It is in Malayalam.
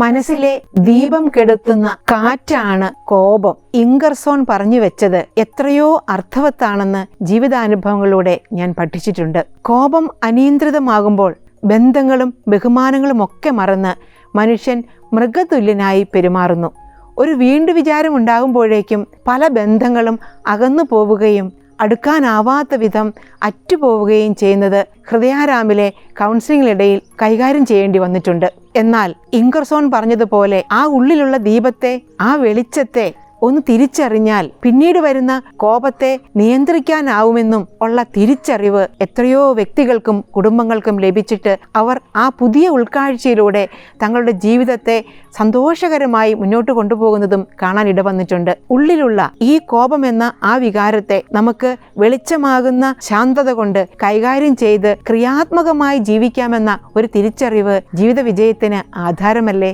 മനസ്സിലെ ദീപം കെടുത്തുന്ന കാറ്റാണ് കോപം. ഇംഗർസോൺ പറഞ്ഞു വെച്ചത് എത്രയോ അർത്ഥവത്താണെന്ന് ജീവിതാനുഭവങ്ങളിലൂടെ ഞാൻ പഠിച്ചിട്ടുണ്ട്. കോപം അനിയന്ത്രിതമാകുമ്പോൾ ബന്ധങ്ങളും ബഹുമാനങ്ങളും ഒക്കെ മറന്ന് മനുഷ്യൻ മൃഗതുല്യനായി പെരുമാറുന്നു. ഒരു വീണ്ടു വിചാരം ഉണ്ടാകുമ്പോഴേക്കും പല ബന്ധങ്ങളും അകന്നു പോവുകയും അടുക്കാനാവാത്ത വിധം അറ്റുപോവുകയും ചെയ്യുന്നത് ഹൃദയാരാമിലെ കൗൺസിലിംഗിനിടയിൽ കൈകാര്യം ചെയ്യേണ്ടി വന്നിട്ടുണ്ട്. എന്നാൽ ഇംഗർസോൺ പറഞ്ഞതുപോലെ ആ ഉള്ളിലുള്ള ദീപത്തെ, ആ വെളിച്ചത്തെ ഒന്ന് തിരിച്ചറിഞ്ഞാൽ പിന്നീട് വരുന്ന കോപത്തെ നിയന്ത്രിക്കാനാവുമെന്നും ഉള്ള തിരിച്ചറിവ് എത്രയോ വ്യക്തികൾക്കും കുടുംബങ്ങൾക്കും ലഭിച്ചിട്ട് അവർ ആ പുതിയ ഉൾക്കാഴ്ചയിലൂടെ തങ്ങളുടെ ജീവിതത്തെ സന്തോഷകരമായി മുന്നോട്ട് കൊണ്ടുപോകുന്നതും കാണാൻ ഇടവന്നിട്ടുണ്ട്. ഉള്ളിലുള്ള ഈ കോപമെന്ന ആ വികാരത്തെ നമുക്ക് വെളിച്ചമാകുന്ന ശാന്തത കൊണ്ട് കൈകാര്യം ചെയ്ത് ക്രിയാത്മകമായി ജീവിക്കാമെന്ന ഒരു തിരിച്ചറിവ് ജീവിത വിജയത്തിന് ആധാരമല്ലേ?